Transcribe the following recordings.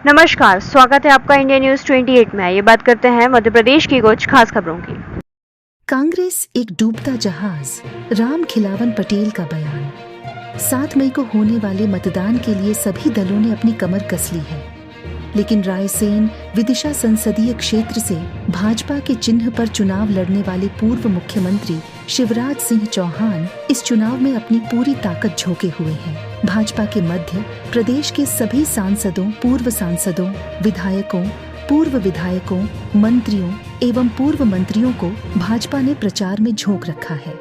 नमस्कार, स्वागत है आपका इंडिया न्यूज 28 में। ये बात करते हैं मध्य प्रदेश की कुछ खास खबरों की। कांग्रेस एक डूबता जहाज, राम खिलावन पटेल का बयान। 7 मई को होने वाले मतदान के लिए सभी दलों ने अपनी कमर कस ली है, लेकिन रायसेन विदिशा संसदीय क्षेत्र से भाजपा के चिन्ह पर चुनाव लड़ने वाले पूर्व मुख्यमंत्री शिवराज सिंह चौहान इस चुनाव में अपनी पूरी ताकत झोंके हुए हैं। भाजपा के मध्य प्रदेश के सभी सांसदों, पूर्व सांसदों, विधायकों, पूर्व विधायकों, मंत्रियों एवं पूर्व मंत्रियों को भाजपा ने प्रचार में झोंक रखा है।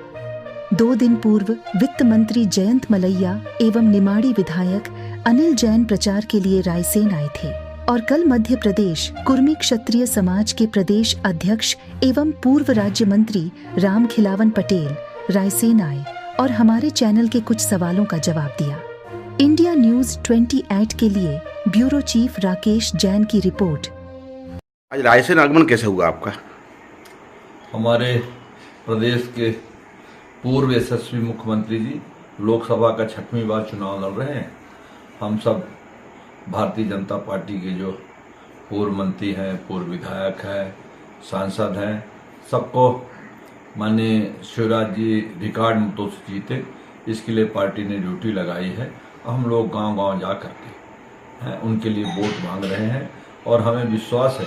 2 दिन पूर्व वित्त मंत्री जयंत मलैया एवं निमाड़ी विधायक अनिल जैन प्रचार के लिए रायसेन आए थे और कल मध्य प्रदेश कुर्मी क्षत्रिय समाज के प्रदेश अध्यक्ष एवं पूर्व राज्य मंत्री राम खिलावन पटेल रायसेन आए और हमारे चैनल के कुछ सवालों का जवाब दिया। इंडिया न्यूज 28 के लिए ब्यूरो चीफ राकेश जैन की रिपोर्ट। आज रायसेन आगमन कैसे हुआ आपका? हमारे प्रदेश के पूर्व यशस्वी मुख्यमंत्री जी लोकसभा का 6वीं बार चुनाव लड़ रहे हैं। हम सब भारतीय जनता पार्टी के जो पूर्व मंत्री हैं, पूर्व विधायक हैं, सांसद हैं, सबको माननीय शिवराज जी रिकॉर्ड मतों से जीते, इसके लिए पार्टी ने ड्यूटी लगाई है। हम लोग गांव-गांव जा करके उनके लिए वोट मांग रहे हैं और हमें विश्वास है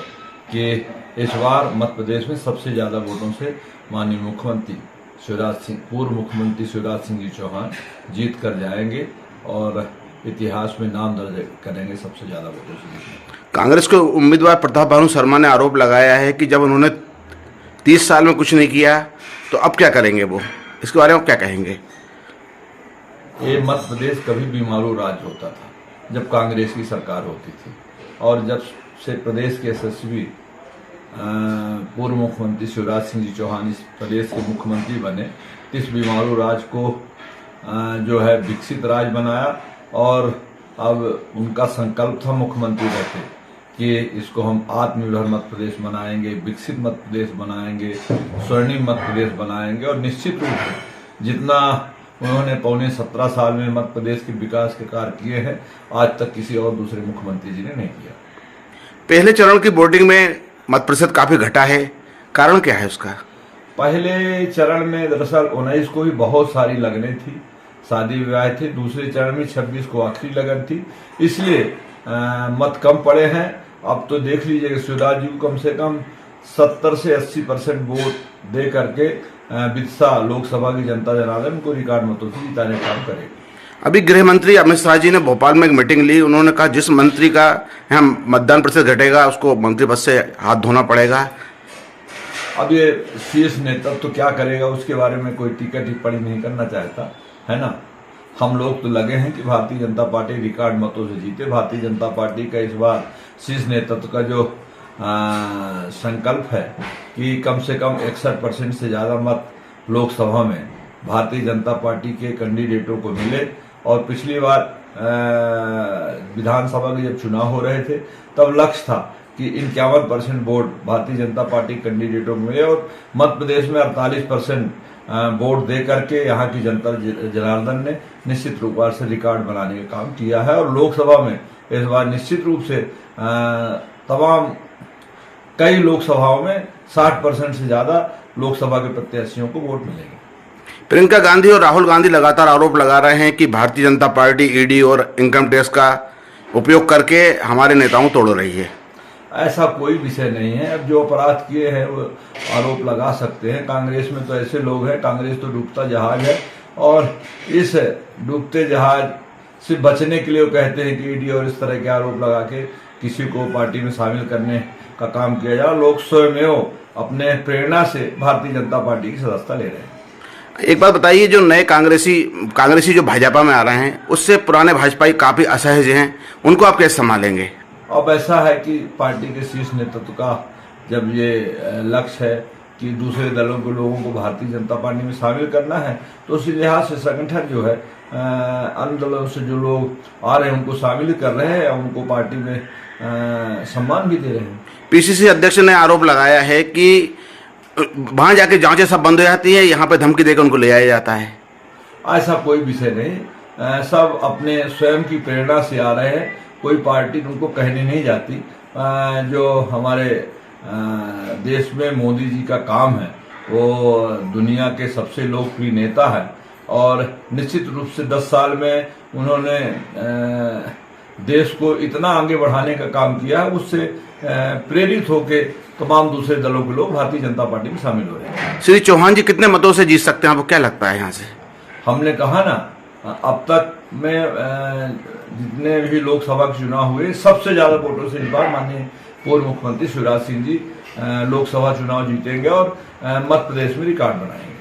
कि इस बार मध्य प्रदेश में सबसे ज़्यादा वोटों से माननीय मुख्यमंत्री शिवराज सिंह, पूर्व मुख्यमंत्री शिवराज सिंह जी चौहान जीत कर जाएंगे और इतिहास में नाम दर्ज करेंगे सबसे ज़्यादा वोटों से। कांग्रेस के उम्मीदवार प्रताप भानु शर्मा ने आरोप लगाया है कि जब उन्होंने 30 साल में कुछ नहीं किया तो अब क्या करेंगे वो, इसके बारे में क्या कहेंगे? ये मध्य प्रदेश कभी भी मालू राज्य होता था जब कांग्रेस की सरकार होती थी, और जब से प्रदेश के यशस्वी पूर्व मुख्यमंत्री शिवराज सिंह जी चौहान इस प्रदेश के मुख्यमंत्री बने, इस बीमारू राज्य को जो है विकसित राज्य बनाया और अब उनका संकल्प था मुख्यमंत्री रहते कि इसको हम आत्मनिर्भर मध्य प्रदेश बनाएंगे, विकसित मध्य प्रदेश बनाएंगे, स्वर्णिम मध्य प्रदेश बनाएंगे। और निश्चित रूप से जितना उन्होंने पौने 17 साल में मध्य प्रदेश के विकास के कार्य किए हैं, आज तक किसी और दूसरे मुख्यमंत्री जी ने नहीं किया। पहले चरण की वोटिंग में मत प्रतिशत काफी घटा है, कारण क्या है उसका? पहले चरण में दरअसल 19 को ही बहुत सारी लगने थी, शादी विवाह थे। दूसरे चरण में 26 को आखिरी लगन थी, इसलिए मत कम पड़े हैं। अब तो देख लीजिए कि शिवराज जी को कम से कम 70 से 80% वोट दे करके बिरसा लोकसभा की जनता जनार्दन उनको रिकॉर्ड मतों से जिताने का काम करेगी। अभी गृह मंत्री अमित शाह जी ने भोपाल में एक मीटिंग ली। उन्होंने कहा जिस मंत्री का यहाँ मतदान प्रतिशत घटेगा उसको मंत्री पद से हाथ धोना पड़ेगा। अब ये शीर्ष नेतृत्व तो क्या करेगा उसके बारे में कोई टीका टिप्पणी नहीं करना चाहता है ना। हम लोग तो लगे हैं कि भारतीय जनता पार्टी रिकॉर्ड मतों से जीते। भारतीय जनता पार्टी का इस बार शीर्ष नेतृत्व का जो संकल्प है कि कम से कम 61% से ज़्यादा मत लोकसभा में भारतीय जनता पार्टी के कैंडिडेटों को मिले। और पिछली बार विधानसभा के जब चुनाव हो रहे थे तब लक्ष्य था कि 51% वोट भारतीय जनता पार्टी कैंडिडेटों को मिले और मध्य प्रदेश में 48% वोट दे करके यहाँ की जनता जनार्दन ने निश्चित रूप से रिकॉर्ड बनाने का काम किया है। और लोकसभा में इस बार निश्चित रूप से तमाम कई लोकसभाओं में 60% से ज़्यादा लोकसभा के प्रत्याशियों को वोट मिलेंगे। प्रियंका गांधी और राहुल गांधी लगातार आरोप लगा रहे हैं कि भारतीय जनता पार्टी ईडी और इनकम टैक्स का उपयोग करके हमारे नेताओं को तोड़ रही है। ऐसा कोई विषय नहीं है। अब जो अपराध किए हैं वो आरोप लगा सकते हैं। कांग्रेस में तो ऐसे लोग हैं, कांग्रेस तो डूबता जहाज है और इस डूबते जहाज से बचने के लिए वो कहते हैं कि ईडी और इस तरह के आरोप लगा के किसी को पार्टी में शामिल करने का काम किया जा। लोग स्वयं अपने प्रेरणा से भारतीय जनता पार्टी की सदस्यता ले रहे हैं। एक बात बताइए, जो नए कांग्रेसी जो भाजपा में आ रहे हैं उससे पुराने भाजपाई काफी असहज हैं, उनको आप कैसे संभालेंगे? अब ऐसा है कि पार्टी के शीर्ष नेतृत्व का जब ये लक्ष्य है कि दूसरे दलों के लोगों को भारतीय जनता पार्टी में शामिल करना है तो उसी लिहाज से संगठन जो है अन्य दलों से जो लोग आ रहे हैं उनको शामिल कर रहे हैं और उनको पार्टी में सम्मान भी दे रहे हैं। पीसीसी अध्यक्ष ने आरोप लगाया है कि वहां जाके जांचें सब बंद हो जाती है, यहाँ पे धमकी देकर उनको ले आया जाता है। ऐसा कोई विषय नहीं, सब अपने स्वयं की प्रेरणा से आ रहे हैं कोई पार्टी उनको कहने नहीं जाती। जो हमारे देश में मोदी जी का काम है वो दुनिया के सबसे लोकप्रिय नेता है और निश्चित रूप से 10 साल में उन्होंने देश को इतना आगे बढ़ाने का काम किया है, उससे प्रेरित होकर तमाम दूसरे दलों के लोग भारतीय जनता पार्टी में शामिल हो रहे हैं। श्री चौहान जी कितने मतों से जीत सकते हैं, आपको क्या लगता है यहाँ से? हमने कहा ना, अब तक में जितने भी लोकसभा के चुनाव हुए सबसे ज्यादा वोटों से इस बार माननीय पूर्व मुख्यमंत्री शिवराज सिंह जी लोकसभा चुनाव जीतेंगे और मध्य प्रदेश में रिकॉर्ड बनाएंगे।